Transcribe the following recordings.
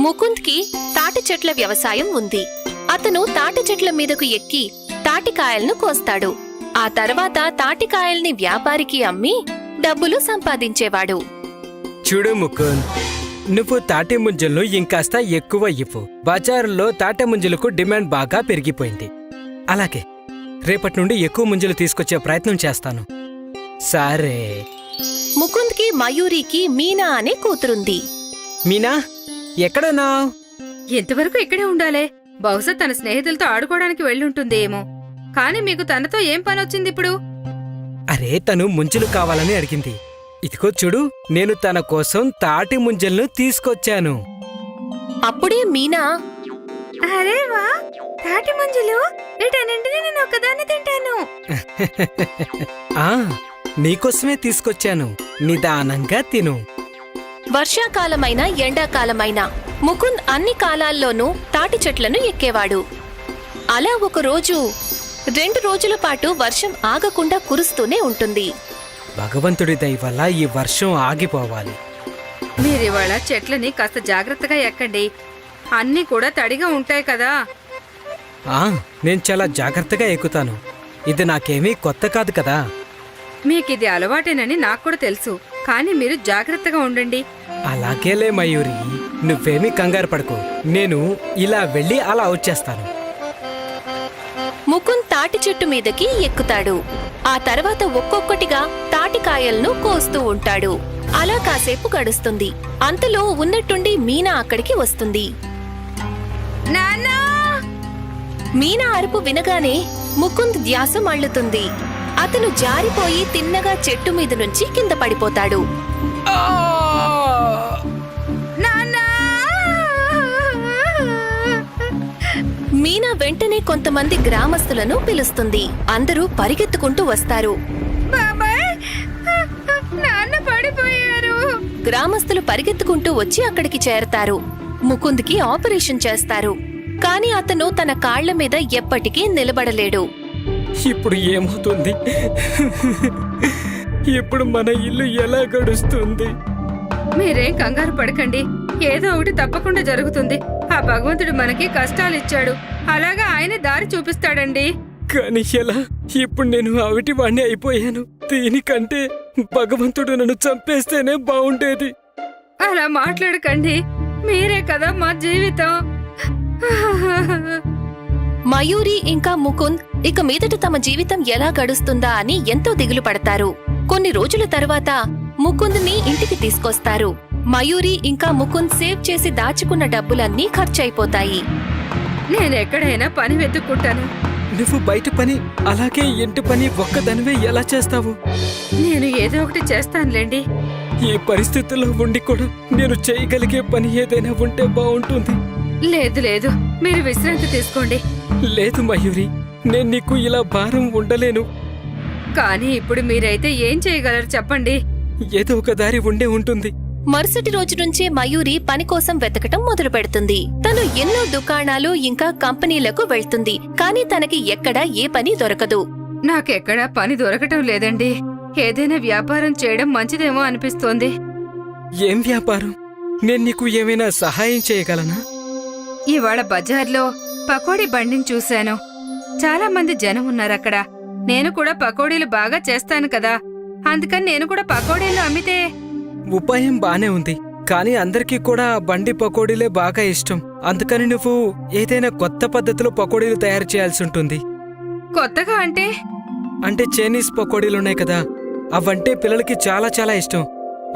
ముకుంద్కి తాటి చెట్ల వ్యవసాయం ఉంది. అతను తాటి చెట్ల మీదకు ఎక్కి తాటికాయలను కోస్తాడు. ఆ తర్వాత తాటికాయల్ని వ్యాపారికి అమ్మి డబ్బులు సంపాదించేవాడు. చూడు ముకుంద్, నువ్వు తాటి ముంజలను ఇంకాస్త ఎక్కువ ఇవ్వు. బజారులో తాటి ముంజలకు డిమాండ్ బాగా పెరిగిపోయింది. అలాగే రేపటి నుండి ఎక్కువ ముంజలు తీసుకొచ్చే ప్రయత్నం చేస్తాను. సరే. ముకుంద్కి మయూరికి మీనా అనే కూతురుంది. మీనా, ఎక్కడున్నావు? ఇంతవరకు ఇక్కడే ఉండాలే. బహుశా తన స్నేహితులతో ఆడుకోవడానికి వెళ్ళుంటుంది ఏమో. కాని మీకు తనతో ఏం పనొచ్చింది ఇప్పుడు? అరే, తను ముంజలు కావాలని అడిగింది. ఇదిగో చూడు, నేను తన కోసం తాటి ముంజలను తీసుకొచ్చాను. అప్పుడే మీనా, అరే వా, తాటి ముంజలు! వీటన్నింటినీ నేను ఒక్కదాన్ని తింటాను. ఆ, నీకోసమే తీసుకొచ్చాను. నిదానంగా తిను. వర్షాకాలమైనా ఎండాకాలమైనా ముకుంద్ అన్ని కాలాల్లోనూ తాటి చెట్లను ఎక్కేవాడు. అలా ఒకరోజు 2 రోజుల పాటు వర్షం ఆగకుండా కురుస్తూనే ఉంటుంది. భగవంతుడి దయ వల్ల ఈ వర్షం ఆగిపోవాలి. మీరివాళ చెట్లని కాస్త జాగ్రత్తగా ఎక్కండి. అన్నీ కూడా తడిగా ఉంటాయి కదా. ఆ, నేను చాలా జాగ్రత్తగా ఎక్కుతాను. ఇది నాకేమీ కొత్త కాదు కదా. మీకిది అలవాటేనని నాకు కూడా తెలుసు. కానీ మీరు జాగ్రత్తగా ఉండండి. అలాగేలే మయూరి, నువ్వేమీ కంగారు పడకు. నేను ఇలా వెళ్ళి అలా వచ్చేస్తాను. ముకుంద్ తాటి చెట్టు మీదకి ఎక్కుతాడు. ఆ తర్వాత ఒక్కొక్కటిగా తాటికాయలను కోస్తూ ఉంటాడు. అలా కాసేపు గడుస్తుంది. అంతలో ఉన్నట్టుండి మీనా అక్కడికి వస్తుంది. నాన్నా! మీనా అరుపు వినగానే ముకుంద్ ధ్యాస మళ్ళుతుంది. అతను జారిపోయి తిన్నగా చెట్టు మీద నుంచి కింద పడిపోతాడు. నాన్నా! మీనా వెంటనే కొంతమంది గ్రామస్తులను పిలుస్తుంది. అందరూ పరిగెత్తుకుంటూ వస్తారు. బాబాయ్, నాన్న పడిపోయారు. గ్రామస్తులు పరిగెత్తుకుంటూ వచ్చి అక్కడికి చేరతారు. ముకుంద్కి ఆపరేషన్ చేస్తారు. కాని అతను తన కాళ్ల మీద ఎప్పటికీ నిలబడలేడు. ఇప్పుడు ఏమవుతుంది? ఇప్పుడు మన ఇల్లు ఎలా గడుస్తుంది? మీరేం కంగారు పడకండి. ఏదో ఒకటి తప్పకుండా జరుగుతుంది. ఆ భగవంతుడు మనకి కష్టాలిచ్చాడు. అలాగా ఆయన దారి చూపిస్తాడండి. కానీ ఎలా? ఇప్పుడు నేను అవిటి వాణ్ణి అయిపోయాను. దీనికంటే భగవంతుడు నన్ను చంపేస్తేనే బాగుండేది. అలా మాట్లాడకండి. మీరే కదా మా జీవితం. మయూరి ఇంకా ముకుంద్ ఇక మీదట తమ జీవితం ఎలా గడుస్తుందా అని ఎంతో దిగులు పడతారు. కొన్ని రోజుల తర్వాత ముకుంద్ని ఇంటికి తీసుకొస్తారు. మయూరి ఇంకా ముకుంద్ సేవ్ చేసి దాచుకున్న డబ్బులన్నీ ఖర్చయిపోతాయి. నేనెక్కడైనా పని వెతుక్కుంటాను. నువ్వు బయట పని అలాగే ఇంటి పని ఒక్కదానివే ఎలా చేస్తావు? నేను ఏదో ఒకటి చేస్తానులేండి. ఈ పరిస్థితుల్లో ఉండి కూడా నేను చేయగలిగే పని ఏదైనా ఉంటే బాగుంటుంది. లేదు లేదు, మీరు విశ్రాంతి తీసుకోండి. లేదు మయూరి, నేను నీకు ఇలా భారం ఉండలేను. కానీ ఇప్పుడు మీరైతే ఏం చేయగలరు చెప్పండి. ఏదో ఒక దారి ఉండే ఉంటుంది. మరుసటి రోజు నుంచే మయూరి పని కోసం వెతకటం మొదలు పెడుతుంది. తను ఎన్నో దుకాణాలు ఇంకా కంపెనీలకు వెళ్తుంది. కాని తనకి ఎక్కడా ఏ పని దొరకదు. నాకెక్కడా పని దొరకటం లేదండి. ఏదైనా వ్యాపారం చేయడం మంచిదేమో అనిపిస్తోంది. ఏం వ్యాపారం? నేను నీకు ఏమైనా సహాయం చేయగలనా? ఇవాళ బజార్లో పకోడీ బండిని చూశాను. చాలా మంది జనం ఉన్నారక్కడ. నేను కూడా పకోడీలు బాగా చేస్తాను కదా. అందుకని నేను కూడా పకోడీలు అమ్మితే. ఉపాయం బానే ఉంది, కానీ అందరికీ కూడా బండి పకోడీలే బాగా ఇష్టం. అందుకని నువ్వు ఏదైనా కొత్త పద్ధతిలో పకోడీలు తయారు చేయాల్సి ఉంటుంది. కొత్తగా అంటే? అంటే చైనీస్ పకోడీలున్నాయి కదా, అవంటే పిల్లలకి చాలా చాలా ఇష్టం.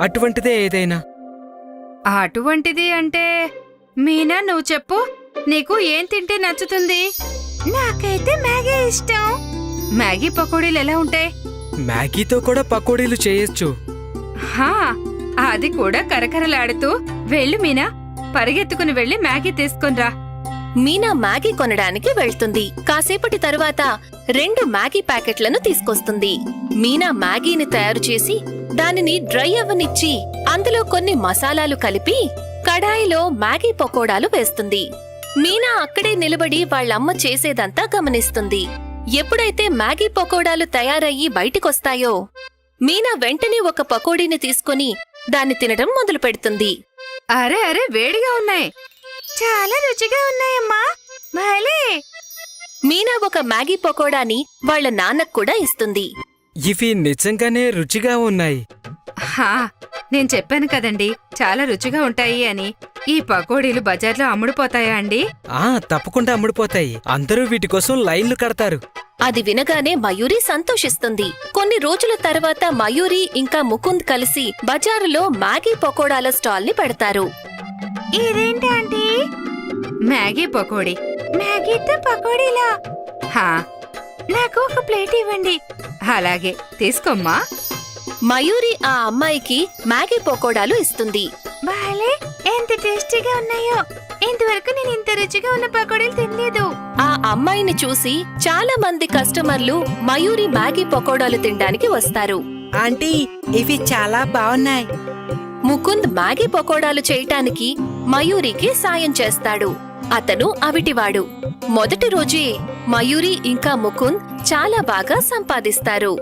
అటువంటిదే ఏదైనా. అటువంటిది అంటే మీనా, నువ్వు చెప్పు. నీకు ఏం తింటే నచ్చుతుంది? నాకైతే మ్యాగీ ఇష్టం. మ్యాగీ పకోడీలు ఎలా ఉంటాయి? మ్యాగీతో కూడా పకోడీలు చేయొచ్చు. హా, అది కూడా కరకరలాడుతూ. వెళ్ళు మీనా, పరిగెత్తుకుని వెళ్ళి మ్యాగీ తీసుకునిరా. మీనా మ్యాగీ కొనడానికి వెళ్తుంది. కాసేపటి తరువాత 2 మ్యాగీ ప్యాకెట్లను తీసుకొస్తుంది. మీనా మ్యాగీని తయారు చేసి దానిని డ్రై అవ్వనిచ్చి అందులో కొన్ని మసాలాలు కలిపి కడాయిలో మ్యాగీ పకోడాలు వేస్తుంది. మీనా అక్కడే నిలబడి వాళ్ళమ్మ చేసేదంతా గమనిస్తుంది. ఎప్పుడైతే మ్యాగీ పకోడాలు తయారయ్యి బయటికొస్తాయో మీనా వెంటనే ఒక పకోడీని తీసుకుని దాన్ని తినడం మొదలు పెడుతుంది. అరే అరే, వేడిగా ఉన్నాయి. చాలా రుచిగా ఉన్నాయమ్మా. భలే. మీనా ఒక మ్యాగీ పకోడాని వాళ్ళ నాన్నకు కూడా ఇస్తుంది. ఇవి నిజంగానే రుచిగా ఉన్నాయి. హా, నేను చెప్పాను కదండి చాలా రుచిగా ఉంటాయి అని. ఈ పకోడీలు బజార్లో అమ్ముడుపోతాయా అండి? తప్పకుండా అమ్ముడుపోతాయి. అందరూ వీటి కోసం లైన్లు కడతారు. అది వినగానే మయూరి సంతోషిస్తుంది. కొన్ని రోజుల తర్వాత మయూరి ఇంకా ముకుంద్ కలిసి బజారులో మ్యాగీ పకోడాల స్టాల్ ని పెడతారు. ఇదేంటి ఆంటీ? మ్యాగీ పకోడీ. మ్యాగీతో పకోడీలా? హా, నాకు ఒక ప్లేట్ ఇవ్వండి. అలాగే, తీసుకోమ్మా. మయూరి ఆ అమ్మాయికి మ్యాగీ పకోడాలు ఇస్తుంది. బాలే, ఎంత టేస్టీగా ఉన్నాయో. ఇంతవరకు నేను ఇంత రుచిగా ఉన్న పకోడీలు తినలేదు. ఆ అమ్మాయిని చూసి చాలా మంది కస్టమర్లు మయూరి మ్యాగీ పకోడాలు తినడానికి వస్తారు. ఆంటీ, ఇవి చాలా బాగున్నాయి. ముకుంద్ మ్యాగీ పకోడాలు చేయటానికి మయూరికి సాయం చేస్తాడు. అతను అవిటివాడు. మొదటి రోజే మయూరి ఇంకా ముకుంద్ చాలా బాగా సంపాదిస్తారు.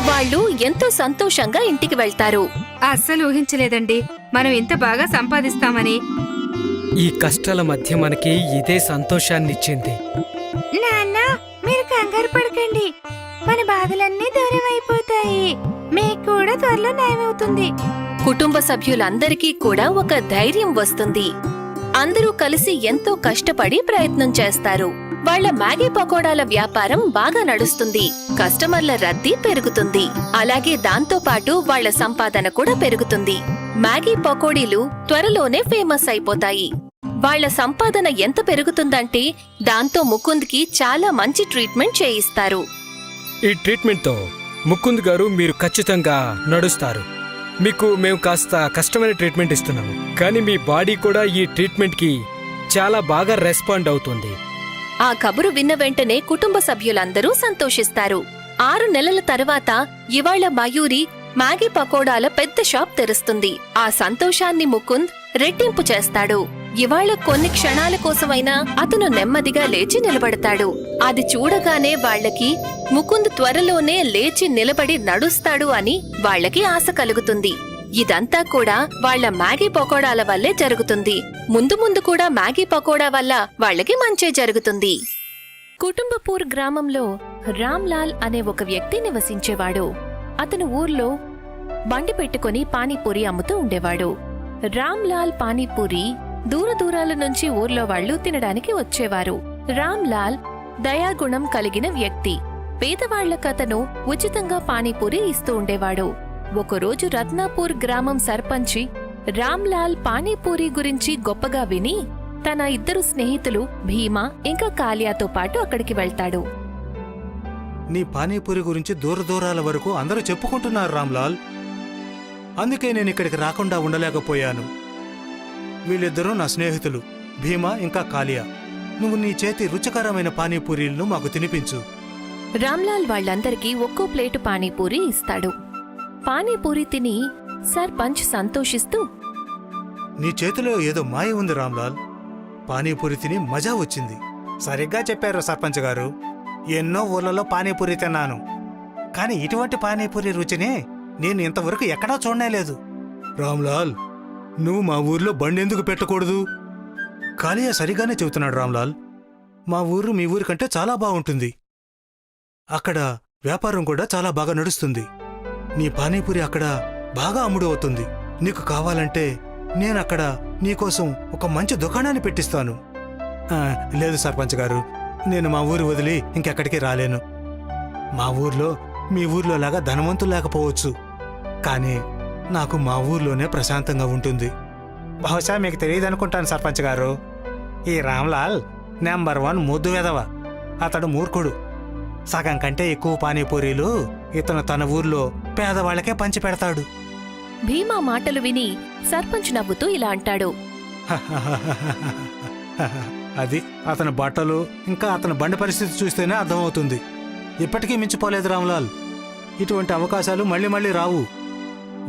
వాళ్ళు ఎంతో సంతోషంగా ఇంటికి వెళ్తారు. అస్సలు ఊహించలేదండి మనం ఇంత బాగా సంపాదిస్తామని. ఈ కష్టాల మధ్య మనకి ఇదే సంతోషాన్నిచ్చింది. నాన్న, మీరు కంగారు పడకండి. మన బాధలన్నీ దూరం అయిపోతాయి. మీకు కూడా త్వరలో న్యాయమవుతుంది. కుటుంబ సభ్యులందరికీ కూడా ఒక ధైర్యం వస్తుంది. అందరూ కలిసి ఎంతో కష్టపడి ప్రయత్నం చేస్తారు. వాళ్ళ మ్యాగీ పకోడాల వ్యాపారం బాగా నడుస్తుంది. కస్టమర్ల రద్దీ పెరుగుతుంది. అలాగే దాంతో పాటు వాళ్ళ సంపాదన కూడా పెరుగుతుంది. మ్యాగీ పకోడీలు త్వరలోనే ఫేమస్ అయిపోతాయి. వాళ్ళ సంపాదన ఎంత పెరుగుతుందంటే దాంతో ముకుంద్కి చాలా మంచి ట్రీట్మెంట్ చేయిస్తారు. ఈ ట్రీట్మెంట్తో ముకుంద్ గారు మీరు ఖచ్చితంగా నడుస్తారు. మీకు మేము కాస్త కష్టమైన ట్రీట్మెంట్ ఇస్తున్నాము, కానీ మీ బాడీ కూడా ఈ ట్రీట్మెంట్కి చాలా బాగా రెస్పాండ్ అవుతుంది. ఆ కబురు విన్న వెంటనే కుటుంబ సభ్యులందరూ సంతోషిస్తారు. 6 నెలల తర్వాత ఇవాళ మయూరి మ్యాగీ పకోడాల పెద్ద షాప్ తెరుస్తుంది. ఆ సంతోషాన్ని ముకుంద్ రెట్టింపు చేస్తాడు. ఇవాళ కొన్ని క్షణాల కోసమైనా అతను నెమ్మదిగా లేచి నిలబడతాడు. అది చూడగానే వాళ్లకి ముకుంద్ త్వరలోనే లేచి నిలబడి నడుస్తాడు అని వాళ్లకి ఆశ కలుగుతుంది. ఇదంతా కూడా వాళ్ల మ్యాగీ పకోడాల వల్లే జరుగుతుంది. ముందు ముందు కూడా మ్యాగీ పకోడా వల్ల వాళ్లకి మంచే జరుగుతుంది. కుటుంబపూర్ గ్రామంలో రామ్లాల్ అనే ఒక వ్యక్తి నివసించేవాడు. అతను ఊర్లో బండి పెట్టుకుని పానీపూరి అమ్ముతూ ఉండేవాడు. రామ్లాల్ పానీపూరి దూర దూరాల నుంచి ఊర్లో వాళ్లు తినడానికి వచ్చేవారు. రామ్లాల్ దయాగుణం కలిగిన వ్యక్తి. పేదవాళ్లకతను ఉచితంగా పానీపూరి ఇస్తూ ఉండేవాడు. ఒకరోజు రత్నాపూర్ గ్రామం సర్పంచి రామ్లాల్ పానీపూరి గురించి గొప్పగా విని తన 2 స్నేహితులు భీమా ఇంకా కాలియాతో పాటు అక్కడికి వెళ్తాడు. నీ పానీపూరి గురించి దూర దూరాల వరకు అందరూ చెప్పుకుంటున్నారు రామ్లాల్. అందుకే నేను ఇక్కడికి రాకుండా ఉండలేకపోయాను. వీళ్ళిద్దరూ నా స్నేహితులు, భీమా ఇంకా కాలియా. నువ్వు నీ చేతి రుచికరమైన పానీపూరీలను మాకు తినిపించు. రామ్లాల్ వాళ్లందరికీ ఒక్కో ప్లేటు పానీపూరి ఇస్తాడు. పానీపూరి తిని సర్పంచ్ సంతోషిస్తూ, నీ చేతిలో ఏదో మాయ ఉంది రామ్లాల్. పానీపూరి తిని మజా వచ్చింది. సరిగ్గా చెప్పారు సర్పంచ్ గారు. ఎన్నో ఊర్లలో పానీపూరి తిన్నాను, కానీ ఇటువంటి పానీపూరి రుచిని నేను ఇంతవరకు ఎక్కడా చూడలేదు. రామ్లాల్, నువ్వు మా ఊర్లో బండి ఎందుకు పెట్టకూడదు? కాలియా సరిగానే చెబుతున్నాడు రామ్లాల్. మా ఊరు మీ ఊరి కంటే చాలా బాగుంటుంది. అక్కడ వ్యాపారం కూడా చాలా బాగా నడుస్తుంది. నీ పానీపూరి అక్కడ బాగా అమ్ముడు అవుతుంది. నీకు కావాలంటే నేనక్కడ నీకోసం ఒక మంచి దుకాణాన్ని పెట్టిస్తాను. లేదు సర్పంచ్ గారు, నేను మా ఊరు వదిలి ఇంకెక్కడికి రాలేను. మా ఊర్లో మీ ఊర్లో లాగా ధనవంతులు లేకపోవచ్చు, కానీ నాకు మా ఊర్లోనే ప్రశాంతంగా ఉంటుంది. బహుశా మీకు తెలియదనుకుంటాను సర్పంచ్ గారు, ఈ రామ్లాల్ నెంబర్ 1 ముద్దు వెధవ. అతడు మూర్ఖుడు. సగం కంటే ఎక్కువ పానీపూరీలు ఇతను తన ఊర్లో పేదవాళ్లకే పంచి పెడతాడు. భీమా మాటలు విని సర్పంచ్ నవ్వుతూ ఇలా అంటాడు. అది అతని బట్టలు ఇంకా అతని బండి పరిస్థితి చూస్తేనే అర్థమవుతుంది. ఇప్పటికీ మించిపోలేదు రామ్లాల్. ఇటువంటి అవకాశాలు మళ్ళీ మళ్ళీ రావు.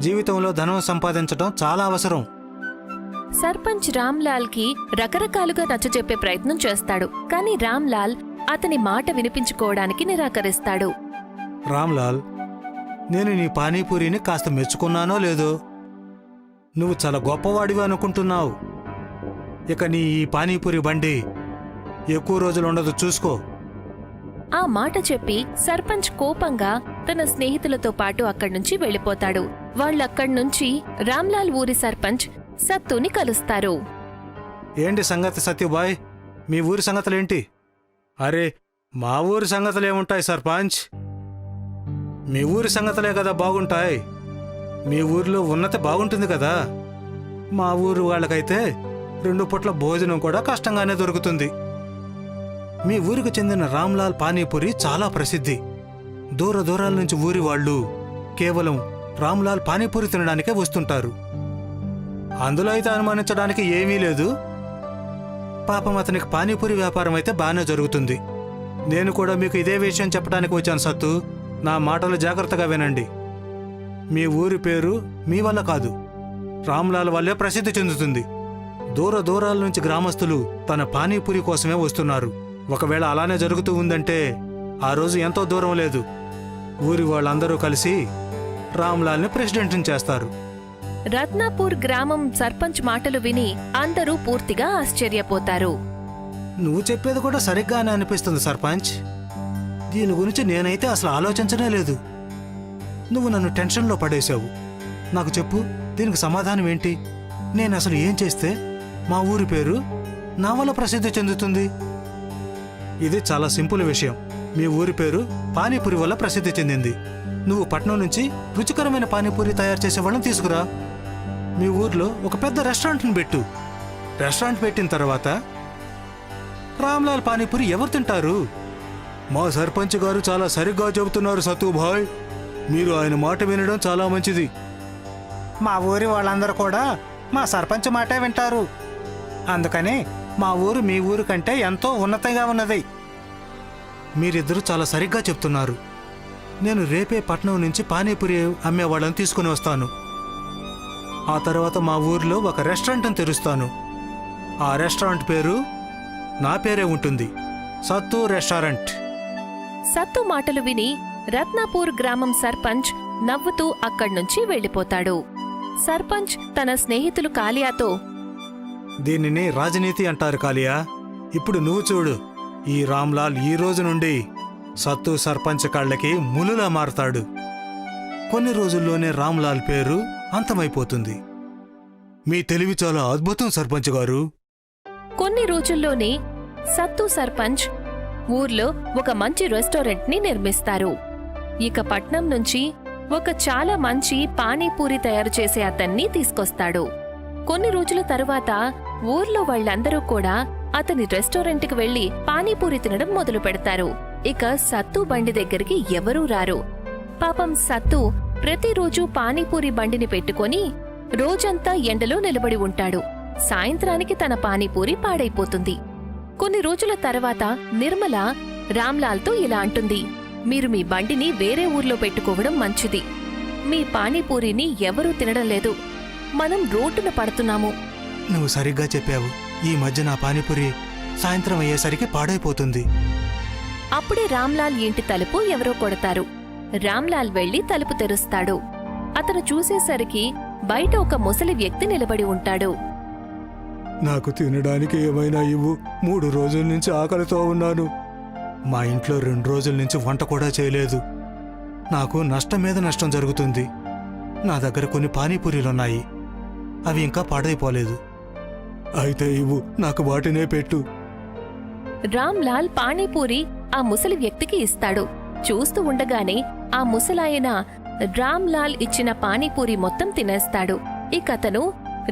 జీవితంలో ధనం సంపాదించడం చాలా అవసరం. సర్పంచ్ రామ్లాల్ కి రకరకాలుగా నచ్చజెప్పే ప్రయత్నం చేస్తాడు, కానీ రామ్లాల్ అతని మాట వినిపించుకోవడానికి నిరాకరిస్తాడు. రామ్లాల్, నేను నీ పానీపూరిని కాస్త మెచ్చుకున్నానో లేదో, నువ్వు చాలా గొప్పవాడివి అనుకుంటున్నావు. ఇక నీ ఈ పానీపూరి బండి ఎక్కువ రోజులు ఉండదు, చూసుకో. ఆ మాట చెప్పి సర్పంచ్ కోపంగా తన స్నేహితులతో పాటు అక్కడ్నుంచి వెళ్ళిపోతాడు. వాళ్ళక్కడ్నుంచి రామ్లాల్ ఊరి సర్పంచ్ సత్తుని కలుస్తారు. ఏంటి సంగతి సత్యబాయ్, మీ ఊరి సంగతులేంటి? అరే, మా ఊరి సంగతులేముంటాయి సర్పంచ్? మీ ఊరి సంగతులే కదా బాగుంటాయి. మీ ఊరిలో ఉన్నతి బాగుంటుంది కదా. మా ఊరు వాళ్ళకైతే 2 పూట్ల భోజనం కూడా కష్టంగానే దొరుకుతుంది. మీ ఊరికి చెందిన రామ్లాల్ పానీపూరి చాలా ప్రసిద్ధి. దూర దూరాల నుంచి ఊరి వాళ్ళు కేవలం రామ్లాల్ పానీపూరి తినడానికే వస్తుంటారు. అందులో అయితే అనుమానించడానికి ఏమీ లేదు. పాపం అతనికి పానీపూరి వ్యాపారం అయితే బాగానే జరుగుతుంది. నేను కూడా మీకు ఇదే విషయం చెప్పడానికి వచ్చాను సత్తు. నా మాటలు జాగ్రత్తగా వినండి. మీ ఊరి పేరు మీ వల్ల కాదు, రామ్లాల్ వల్లే ప్రసిద్ధి చెందుతుంది. దూర దూరాల నుంచి గ్రామస్తులు తన పానీపూరి కోసమే వస్తున్నారు. ఒకవేళ అలానే జరుగుతూ ఉందంటే ఆ రోజు ఎంతో దూరం లేదు, ఊరి వాళ్ళందరూ కలిసి రామ్లాల్ని ప్రెసిడెంట్ని చేస్తారు. రత్నాపూర్ గ్రామం సర్పంచ్ మాటలు విని అందరూ పూర్తిగా ఆశ్చర్యపోతారు. నువ్వు చెప్పేది కూడా సరిగ్గానే అనిపిస్తుంది సర్పంచ్. దీని గురించి నేనైతే అసలు ఆలోచించనే లేదు. నువ్వు నన్ను టెన్షన్లో పడేశావు. నాకు చెప్పు, దీనికి సమాధానం ఏంటి? నేను అసలు ఏం చేస్తే మా ఊరి పేరు నా వల్ల ప్రసిద్ధి చెందుతుంది? ఇది చాలా సింపుల్ విషయం. మీ ఊరి పేరు పానీపూరి వల్ల ప్రసిద్ధి చెందింది. నువ్వు పట్నం నుంచి రుచికరమైన పానీపూరి తయారు చేసే వాళ్ళని తీసుకురా. మీ ఊర్లో ఒక పెద్ద రెస్టారెంట్ని పెట్టు. రెస్టారెంట్ పెట్టిన తర్వాత రామ్లాల్ పానీపూరి ఎవరు తింటారు? మా సర్పంచ్ గారు చాలా సరిగ్గా చెబుతున్నారు సత్తుభాయ్. మీరు ఆయన మాట వినడం చాలా మంచిది. మా ఊరి వాళ్ళందరూ కూడా మా సర్పంచ్ మాటే వింటారు. అందుకని మా ఊరు మీ ఊరు కంటే ఎంతో ఉన్నతంగా ఉన్నది. మీరిద్దరూ చాలా సరిగ్గా చెప్తున్నారు. నేను రేపే పట్నం నుంచి పానీపూరి అమ్మేవాళ్ళని తీసుకుని వస్తాను. ఆ తర్వాత మా ఊర్లో ఒక రెస్టారెంట్ని తెరుస్తాను. ఆ రెస్టారెంట్ పేరు నా పేరే ఉంటుంది, సత్తు రెస్టారెంట్. సత్తు మాటలు విని రత్నాపూర్ గ్రామం సర్పంచ్ నవ్వుతూ అక్కడ్నుంచి వెళ్ళిపోతాడు. సర్పంచ్ తన స్నేహితులు కాలియాతో, దీనిని రాజనీతి అంటారు కాలియా. ఇప్పుడు నువ్వు చూడు, ఈ రామ్లాల్ ఈ రోజు నుండి సత్తు సర్పంచ్ కళ్ళకి ములులా మారతాడు. కొన్ని రోజుల్లోనే రామ్లాల్ పేరు అంతమైపోతుంది. మీ తెలివి చాలా అద్భుతం సర్పంచ్ గారు. కొన్ని రోజుల్లోనే సత్తు సర్పంచ్ ఊర్లో ఒక మంచి రెస్టారెంట్ని నిర్మిస్తారు. ఇక పట్నం నుంచి ఒక చాలా మంచి పానీపూరి తయారు చేసే అతన్ని తీసుకొస్తాడు. కొన్ని రోజుల తరువాత ఊర్లో వాళ్ళందరూ కూడా అతని రెస్టారెంట్కి వెళ్లి పానీపూరి తినడం మొదలు పెడతారు. ఇక సత్తు బండి దగ్గరికి ఎవరూ రారు. పాపం సత్తు ప్రతిరోజు పానీపూరి బండిని పెట్టుకొని రోజంతా ఎండలో నిలబడి ఉంటాడు. సాయంత్రానికి తన పానీపూరి పాడైపోతుంది. కొన్ని రోజుల తర్వాత నిర్మల రామ్లాల్తో ఇలా అంటుంది, మీరు మీ బండిని వేరే ఊర్లో పెట్టుకోవడం మంచిది. మీ పానీపూరిని ఎవరూ తినడం లేదు. మనం రోడ్డున పడుతున్నాము. నువ్వు సరిగ్గా చెప్పావు. ఈ మధ్య నా పానీపూరి సాయంత్రం అయ్యేసరికి పాడైపోతుంది. అప్పుడే రామ్లాల్ ఇంటి తలుపు ఎవరో కొడతారు. రామ్లాల్ వెళ్లి తలుపు తెరుస్తాడు. అతను చూసేసరికి బయట ఒక ముసలి వ్యక్తి నిలబడి ఉంటాడు. నాకు తినడానికి ఏమైనా ఇవ్వు. 3 రోజుల నుంచి ఆకలితో ఉన్నాను. మా ఇంట్లో 2 రోజుల నుంచి వంట కూడా చేయలేదు. నాకు నష్టం మీద నష్టం జరుగుతుంది. నా దగ్గర కొన్ని పానీపూరీలున్నాయి, అవి ఇంకా పాడైపోలేదు. అయితే ఇవ్వు, నాకు వాటినే పెట్టు. రామ్లాల్ పానీపూరి ఆ ముసలి వ్యక్తికి ఇస్తాడు. చూస్తూ ఉండగానే ఆ ముసలాయన రామ్లాల్ ఇచ్చిన పానీపూరి మొత్తం తినేస్తాడు. ఇకతను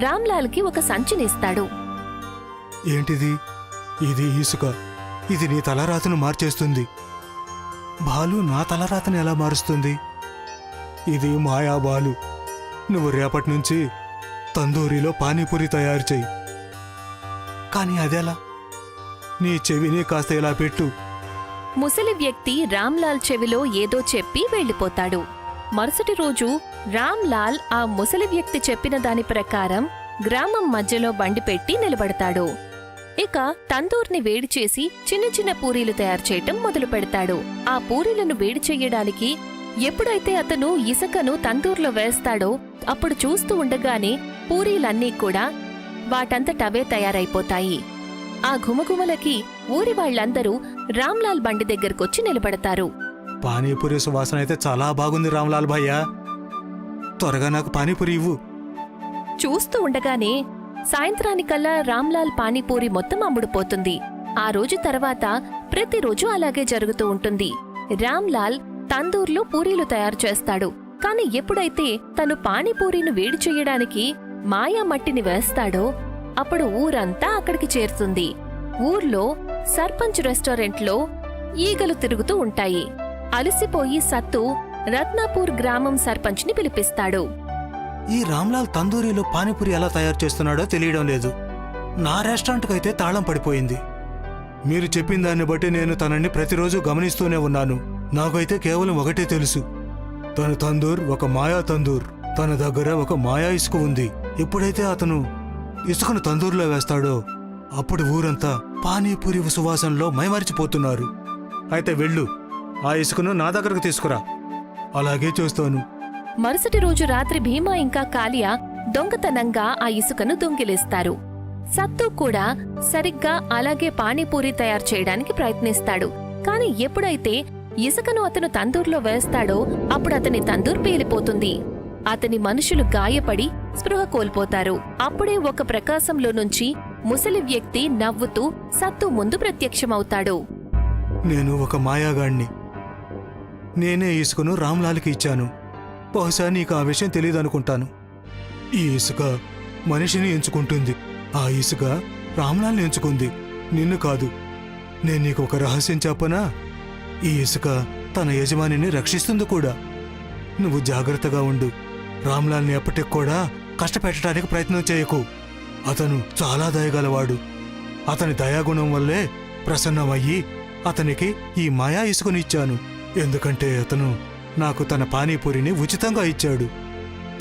రామ్లాల్కి ఒక సంచినిస్తాడు. ఏంటిది? ఇది ఇసుక. ఇది నీ తలరాతను మార్చేస్తుంది. బాలు నా తలరాతను ఎలా మారుస్తుంది? ఇది మాయా బాలు. నువ్వు రేపటి నుంచి తందూరిలో పానీపూరి తయారు చెయ్యి. కానీ అదెలా? నీ చెవిని కాస్త ఇలా పెట్టు. ముసలి వ్యక్తి రామ్లాల్ చెవిలో ఏదో చెప్పి వెళ్ళిపోతాడు. మరుసటి రోజు రామ్లాల్ ఆ ముసలి వ్యక్తి చెప్పిన దాని ప్రకారం గ్రామం మధ్యలో బండి పెట్టి నిలబడతాడు. ఇక తందూర్ని వేడి చేసి చిన్న చిన్న పూరీలు తయారు చేయటం మొదలు పెడతాడు. ఆ పూరీలను వేడి చెయ్యడానికి ఎప్పుడైతే అతను ఇసుకను తందూర్లో వేస్తాడో అప్పుడు చూస్తూ ఉండగానే పూరీలన్నీ కూడా వాటంతటవే తయారైపోతాయి. ఆ ఘుమఘుమలకి ఊరి వాళ్ళందరూ రామ్లాల్ బండి దగ్గరకొచ్చి నిలబడతారు. పానీపూరి సువాసన అయితే చాలా బాగుంది రామ్లాల్ భయ్యా. త్వరగా నాకు పానీపూరి ఇవ్వు. చూస్తూ ఉండగానే సాయంత్రానికల్లా రామ్లాల్ పానీపూరి మొత్తం అమ్ముడుపోతుంది. ఆ రోజు తర్వాత ప్రతిరోజు అలాగే జరుగుతూ ఉంటుంది. రామ్లాల్ తందూర్లో పూరీలు తయారు చేస్తాడు. కాని ఎప్పుడైతే తను పానీపూరిని వేడి చెయ్యడానికి మాయా మట్టిని వేస్తాడో అప్పుడు ఊరంతా అక్కడికి చేరుతుంది. ఊర్లో సర్పంచ్ రెస్టారెంట్లో ఈగలు తిరుగుతూ ఉంటాయి. అలసిపోయి సత్తు రత్నాపూర్ గ్రామం సర్పంచ్ని పిలిపిస్తాడు. ఈ రామ్లాల్ తందూరిలో పానీపూరి ఎలా తయారు చేస్తున్నాడో తెలియడం లేదు. నా రెస్టారెంట్కైతే తాళం పడిపోయింది. మీరు చెప్పిన దాన్ని బట్టి నేను తనని ప్రతిరోజు గమనిస్తూనే ఉన్నాను. నాకైతే కేవలం ఒకటే తెలుసు, తన తందూర్ ఒక మాయా తందూర్. తన దగ్గర ఒక మాయా ఇసుక ఉంది. ఎప్పుడైతే అతను ఇసుకను తందూరులో వేస్తాడో అప్పుడు ఊరంతా పానీపూరి సువాసనలో మైమరిచిపోతున్నారు. అయితే వెళ్ళు, ఆ ఇసుకను నా దగ్గరకు తీసుకురా. అలాగే చేస్తాను. మరుసటి రోజు రాత్రి భీమా ఇంకా కాలియా దొంగతనంగా ఆ ఇసుకను దొంగిలిస్తారు. సత్తు కూడా సరిగ్గా అలాగే పానీపూరి తయారు చేయడానికి ప్రయత్నిస్తాడు. కాని ఎప్పుడైతే ఇసుకను అతను తందూర్లో వేస్తాడో అప్పుడు అతని తందూర్ పేలిపోతుంది. అతని మనుషులు గాయపడి స్పృహ కోల్పోతారు. అప్పుడే ఒక ప్రకాశంలో నుంచి ముసలి వ్యక్తి నవ్వుతూ సత్తు ముందు ప్రత్యక్షమవుతాడు. నేను ఒక మాయాగాణ్ణి. నేనే ఇసుకను రామ్లాల్కి ఇచ్చాను. బహుశా నీకు ఆ విషయం తెలియదనుకుంటాను. ఈ ఇసుక మనిషిని ఎంచుకుంటుంది. ఆ ఇసుక రామ్లాల్ని ఎంచుకుంది, నిన్ను కాదు. నేను నీకు ఒక రహస్యం చెప్పనా? ఈ ఇసుక తన యజమానిని రక్షిస్తుంది కూడా. నువ్వు జాగ్రత్తగా ఉండు. రామ్లాల్ని ఎప్పటికి కూడా కష్టపెట్టడానికి ప్రయత్నం చేయకు. అతను చాలా దయగలవాడు. అతని దయాగుణం వల్లే ప్రసన్నమయ్యి అతనికి ఈ మాయా ఇసుకనిచ్చాను. ఎందుకంటే అతను నాకు తన పానీపూరిని ఉచితంగా ఇచ్చాడు.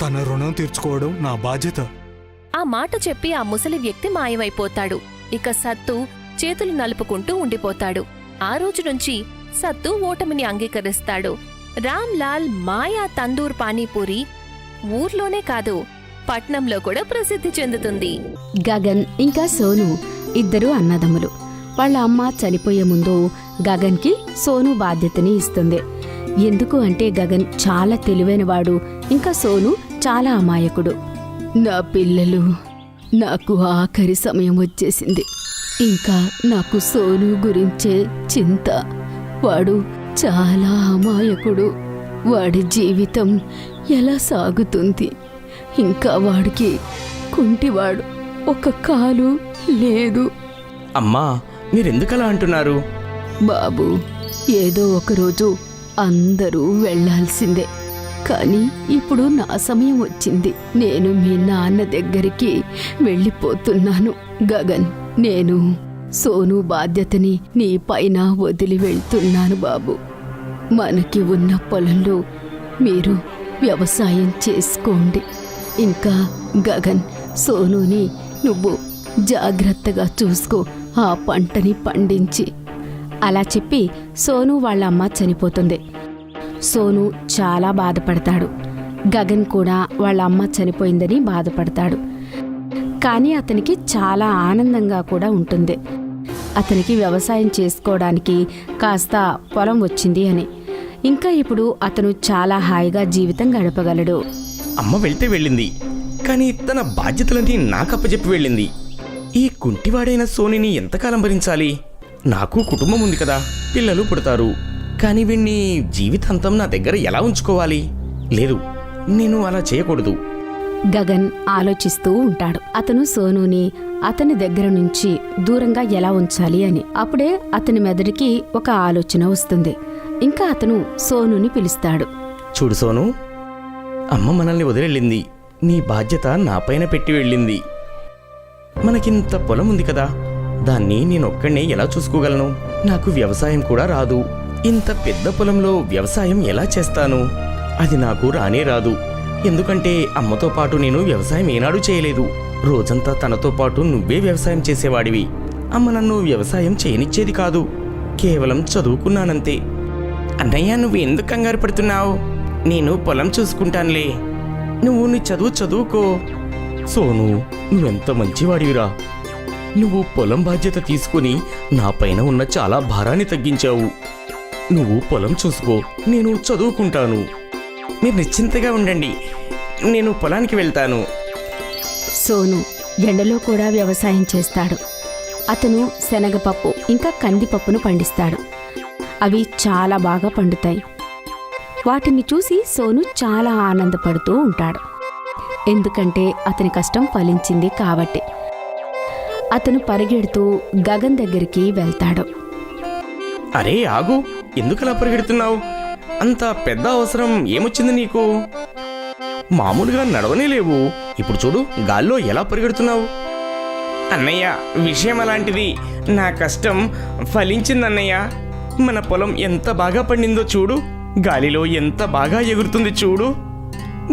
తన రుణం తీర్చుకోవడం నా బాధ్యత. ఆ మాట చెప్పి ఆ ముసలి వ్యక్తి మాయమైపోతాడు. ఇక సత్తు చేతులు నలుపుకుంటూ ఉండిపోతాడు. ఆ రోజు నుంచి సత్తు ఓటమిని అంగీకరిస్తాడు. రామ్లాల్ మాయా తందూర్ పానీపూరి ఊర్లోనే కాదు పట్నంలో కూడా ప్రసిద్ధి చెందుతుంది. గగన్ ఇంకా సోను ఇద్దరు అన్నదమ్ములు. వాళ్ళ అమ్మ చనిపోయే ముందు గగన్కి సోను బాధ్యతని ఇస్తుంది. ఎందుకు అంటే గగన్ చాలా తెలివైనవాడు, ఇంకా సోను చాలా అమాయకుడు. నా పిల్లలు, నాకు ఆఖరి సమయం వచ్చేసింది. ఇంకా నాకు సోను గురించే చింత. వాడు చాలా అమాయకుడు. వాడి జీవితం ఎలా సాగుతుంది? ఇంకా వాడికి కుంటివాడు, ఒక కాలు లేదు. అమ్మా, మీరెందుకలా అంటున్నారు? బాబు, ఏదో ఒకరోజు అందరూ వెళ్ళాల్సిందే. కానీ ఇప్పుడు నా సమయం వచ్చింది. నేను మీ నాన్న దగ్గరికి వెళ్ళిపోతున్నాను. గగన్, నేను సోను బాధ్యతని నీ పైన వదిలి వెళ్తున్నాను బాబు. మనకి ఉన్న పొలంలో మీరు వ్యవసాయం చేసుకోండి. ఇంకా గగన్, సోనుని నువ్వు జాగ్రత్తగా చూసుకో, ఆ పంటని పండించి. అలా చెప్పి సోను వాళ్ళ అమ్మ చనిపోతుంది. సోను చాలా బాధపడతాడు. గగన్ కూడా వాళ్ళ అమ్మ చనిపోయిందని బాధపడతాడు. కానీ అతనికి చాలా ఆనందంగా కూడా ఉంటుంది. అతనికి వ్యవసాయం చేసుకోవడానికి కాస్త పొలం వచ్చింది అని. ఇంకా ఇప్పుడు అతను చాలా హాయిగా జీవితం గడపగలడు. అమ్మ వెళ్తే వెళ్ళింది, కానీ తన బాధ్యతలన్నీ నాకప్పచెప్పి వెళ్ళింది. ఈ కుంటివాడైన సోనిని ఎంతకాలం భరించాలి? నాకు కుటుంబం ఉంది కదా, పిల్లలు పుడతారు. కానీ వీణ్ణి జీవితాంతం నా దగ్గర ఎలా ఉంచుకోవాలి? లేదు, నేను అలా చేయకూడదు. గగన్ ఆలోచిస్తూ ఉంటాడు. అతను సోనుని అతని దగ్గర నుంచి దూరంగా ఎలా ఉంచాలి అని. అప్పుడే అతని మెదడుకి ఒక ఆలోచన వస్తుంది. ఇంకా అతను సోనుని పిలుస్తాడు. చూడు సోను, అమ్మ మనల్ని వదిలేళ్ళింది. నీ బాధ్యత నాపైన పెట్టి వెళ్ళింది. మనకింత పొలం ఉంది కదా, దాన్ని నేనొక్కడే ఎలా చూసుకోగలను? నాకు వ్యవసాయం కూడా రాదు. ఇంత పెద్ద పొలంలో వ్యవసాయం ఎలా చేస్తాను? అది నాకు రానే రాదు. ఎందుకంటే అమ్మతో పాటు నేను వ్యవసాయం ఏనాడు చేయలేదు. రోజంతా తనతో పాటు నువ్వే వ్యవసాయం చేసేవాడివి. అమ్మ నన్ను వ్యవసాయం చేయనిచ్చేది కాదు. కేవలం చదువుకున్నానంతే. అన్నయ్య, నువ్వు ఎందుకు కంగారు పడుతున్నావు? నేను పొలం చూసుకుంటానులే. నువ్వు నీ చదువుకో. సోను, నువ్వెంత మంచివాడివిరా. నువ్వు పొలం బాధ్యత తీసుకుని నా పైన ఉన్న చాలా భారాన్ని తగ్గించావు. నువ్వు పొలం చూసుకో, నేను చదువుకుంటాను. మీరు నిశ్చింతగా ఉండండి, నేను పొలానికి వెళ్తాను. సోను ఎండలో కూడా వ్యవసాయం చేస్తాడు. అతను శనగపప్పు ఇంకా కందిపప్పును పండిస్తాడు. అవి చాలా బాగా పండుతాయి. వాటిని చూసి సోను చాలా ఆనందపడుతూ ఉంటాడు. ఎందుకంటే అతని కష్టం ఫలించింది కాబట్టి. అతను పరిగెడుతూ గగన్ దగ్గరికి వెళ్తాడు. అరే ఆగు, ఎందుకలా పరిగెడుతున్నావు? అంత పెద్ద అవసరం ఏమొచ్చింది నీకు? మామూలుగా నడవనే లేవు, ఇప్పుడు చూడు గాల్లో ఎలా పరిగెడుతున్నావు. అన్నయ్య, విషయం అలాంటిది. నా కష్టం ఫలించిందన్నయ్య. మన పొలం ఎంత బాగా పండిందో చూడు, గాలిలో ఎంత బాగా ఎగురుతుంది చూడు.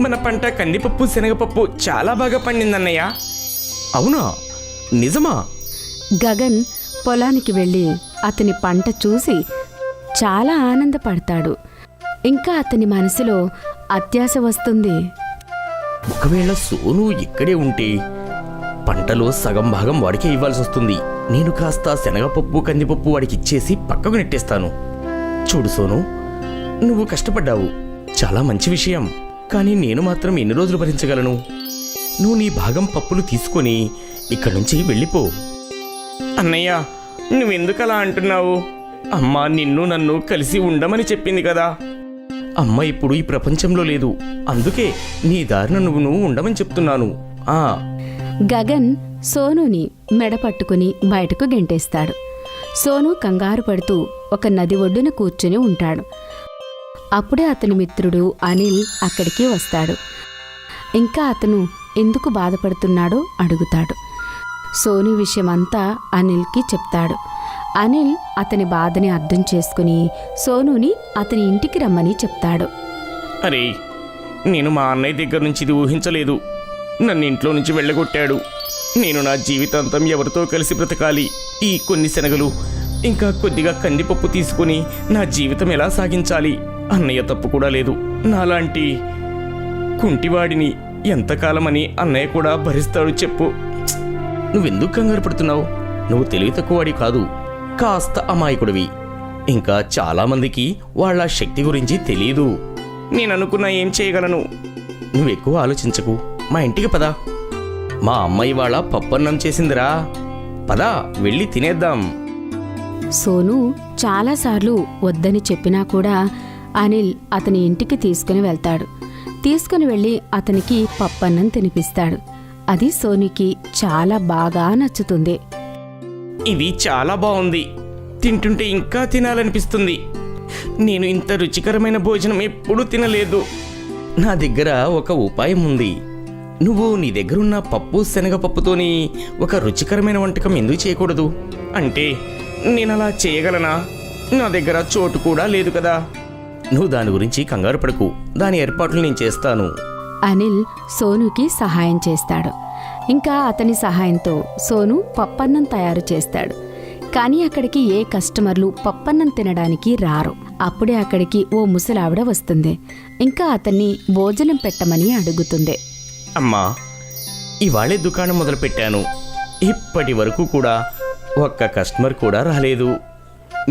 మన పంట కందిపప్పు శనగపప్పు చాలా బాగా పండిందన్నయ్య. అవునా? నిజమా? గగన్ పొలానికి వెళ్ళి అతని పంట చూసి చాలా ఆనందపడతాడు. ఇంకా అతని మనసులో అత్యాశ వస్తుంది. ఒకవేళ సోను ఇక్కడే ఉంటే పంటలో సగం భాగం వాడికే ఇవ్వాల్సి వస్తుంది. నేను కాస్త శనగపప్పు కందిపప్పు వాడికి ఇచ్చేసి పక్కకు నెట్టేస్తాను. చూడు సోను, నువ్వు కష్టపడ్డావు, చాలా మంచి విషయం. కానీ నేను మాత్రం ఎన్ని రోజులు భరించగలను? నువ్వు నీ భాగం పప్పులు తీసుకొని ఇక్కడి నుంచి వెళ్ళిపో. అన్నయ్య, నువ్వెందుకలా అంటున్నావు? అమ్మ నిన్ను నన్ను కలిసి ఉండమని చెప్పింది కదా. అమ్మ ఇప్పుడు ఈ ప్రపంచంలో లేదు, అందుకే నీ దారిన నువ్వు ఉండమని చెప్తున్నాను. గగన్ సోనుని మెడ పట్టుకుని బయటకు గెంటేస్తాడు. సోను కంగారు పడుతూ ఒక నది ఒడ్డున కూర్చుని ఉంటాడు. అప్పుడే అతని మిత్రుడు అనిల్ అక్కడికి వస్తాడు. ఇంకా అతను ఎందుకు బాధపడుతున్నాడో అడుగుతాడు. సోను విషయమంతా అనిల్కి చెప్తాడు. అనిల్ అతని బాధని అర్థం చేసుకుని సోనుని అతని ఇంటికి రమ్మని చెప్తాడు. అరే, నేను మా అన్నయ్య దగ్గర నుంచి ఇది ఊహించలేదు. నన్ను ఇంట్లో నుంచి వెళ్ళగొట్టాడు. నేను నా జీవితాంతం ఎవరితో కలిసి బ్రతకాలి? ఈ కొన్ని శనగలు ఇంకా కొద్దిగా కందిపప్పు తీసుకుని నా జీవితం ఎలా సాగించాలి? అన్నయ్య తప్పు కూడా లేదు. నాలాంటి కుంటివాడిని ఎంతకాలమని అన్నయ్య కూడా భరిస్తాడు చెప్పు? నువ్వెందుకు కంగారు పడుతున్నావు? నువ్వు తెలివి తక్కువవాడి కాదు, కాస్త అమాయకుడివి. ఇంకా చాలామందికి వాళ్ళ శక్తి గురించి తెలీదు. నేననుకున్నా ఏం చేయగలను. నువ్వెక్కువ ఆలోచించకు, మా ఇంటికి పదా. మా అమ్మ ఇవాళ పప్పన్నం చేసిందిరా, పదా వెళ్ళి తినేద్దాం. సోను చాలాసార్లు వద్దని చెప్పినా కూడా అనిల్ అతని ఇంటికి తీసుకుని వెళ్తాడు. తీసుకుని వెళ్ళి అతనికి పప్పన్నం తినిపిస్తాడు. అది సోనుకి చాలా బాగా నచ్చుతుంది. ఇది చాలా బాగుంది, తింటుంటే ఇంకా తినాలనిపిస్తుంది. నేను ఇంత రుచికరమైన భోజనం ఎప్పుడూ తినలేదు. నా దగ్గర ఒక ఉపాయం ఉంది. నువ్వు నీ దగ్గరున్న పప్పు శనగపప్పుతోని ఒక రుచికరమైన వంటకం ఎందుకు చేయకూడదు? అంటే నేను అలా చేయగలనా? నా దగ్గర చోటు కూడా లేదు కదా. నువ్వు దాని గురించి కంగారు పడకు, దాని ఏర్పాట్లు నేను చేస్తాను. అనిల్ సోనుకి సహాయం చేస్తాడు. ఇంకా అతని సహాయంతో సోను పప్పన్నం తయారు చేస్తాడు. కానీ అక్కడికి ఏ కస్టమర్లు పప్పన్నం తినడానికి రారు. అప్పుడే అక్కడికి ఓ ముసలావిడ వస్తుంది. ఇంకా అతన్ని భోజనం పెట్టమని అడుగుతుంది. అమ్మా, ఇవాళే దుకాణం మొదలుపెట్టాను. ఇప్పటి వరకు కూడా ఒక్క కస్టమర్ కూడా రాలేదు.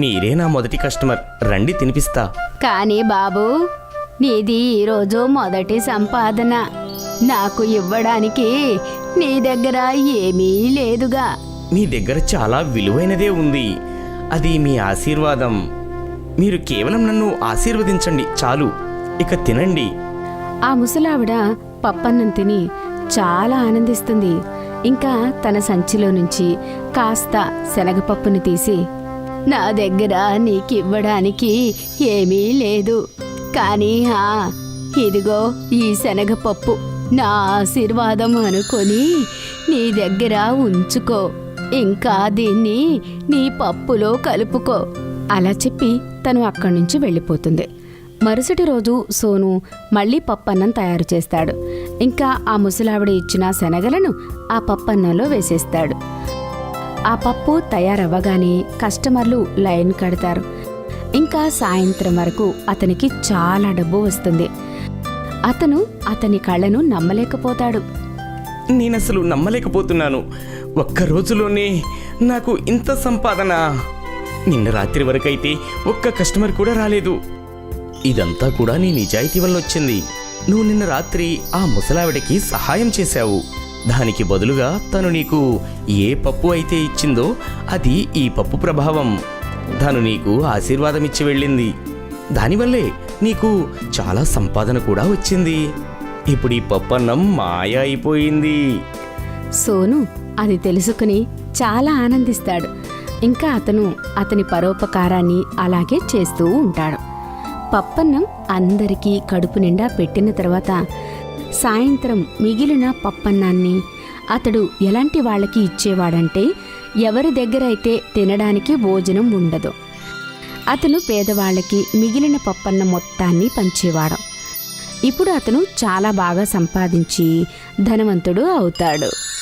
మీరే నా మొదటి కస్టమర్, రండి తినిపిస్తా. కానీ బాబు, నీది ఈరోజు మొదటి సంపాదన. నాకు ఇవ్వడానికి నీ దగ్గర ఏమీ లేదుగా. మీ దగ్గర చాలా విలువైనదే ఉంది, అది మీ ఆశీర్వాదం. మీరు కేవలం నన్ను ఆశీర్వదించండి చాలు. ఇక తినండి. ఆ ముసలావిడ పప్పన్నం తిని చాలా ఆనందిస్తుంది. ఇంకా తన సంచిలో నుంచి కాస్త శనగపప్పుని తీసి, నా దగ్గర నీకివ్వడానికి ఏమీ లేదు, కానీ ఇదిగో ఈ శనగపప్పు నా ఆశీర్వాదం అనుకొని నీ దగ్గర ఉంచుకో. ఇంకా దీన్ని నీ పప్పులో కలుపుకో. అలా చెప్పి తను అక్కడి నుంచి వెళ్ళిపోతుంది. మరుసటి రోజు సోను మళ్ళీ పప్పన్నం తయారు చేస్తాడు. ఇంకా ఆ ముసలావిడ ఇచ్చిన శనగలను ఆ పప్పన్నంలో వేసేస్తాడు. ఆ పప్పు తయారవ్వగానే కస్టమర్లు లైన్ కడతారు. ఇంకా సాయంత్రం వరకు అతనికి చాలా డబ్బు వస్తుంది. అతను అతని కళ్ళను నమ్మలేకపోతాడు. నేనసలు నమ్మలేకపోతున్నాను. ఒక్క రోజులోనే నాకు ఇంత సంపాదన. నిన్న రాత్రి వరకైతే ఒక్క కస్టమర్ కూడా రాలేదు. ఇదంతా కూడా నీ నిజాయితీ వల్ల వచ్చింది. నువ్వు నిన్న రాత్రి ఆ ముసలావిడకి సహాయం చేశావు. దానికి బదులుగా తను నీకు ఏ పప్పు అయితే ఇచ్చిందో అది ఈ పప్పు ప్రభావం. తను నీకు ఆశీర్వాదం ఇచ్చి వెళ్ళింది. దానివల్లే నీకు చాలా సంపాదన కూడా వచ్చింది. ఇప్పుడు ఈ పప్పన్నం మాయ అయిపోయింది. సోను అది తెలుసుకుని చాలా ఆనందిస్తాడు. ఇంకా అతను అతని పరోపకారాన్ని అలాగే చేస్తూ ఉంటాడు. పప్పన్నం అందరికీ కడుపు నిండా పెట్టిన తర్వాత సాయంత్రం మిగిలిన పప్పన్నాన్ని అతడు ఎలాంటి వాళ్ళకి ఇచ్చేవాడంటే ఎవరి దగ్గరైతే తినడానికి భోజనం ఉండదో అతను పేదవాళ్ళకి మిగిలిన పప్పన్న మొత్తాన్ని పంచేవాడు. ఇప్పుడు అతను చాలా బాగా సంపాదించి ధనవంతుడు అవుతాడు.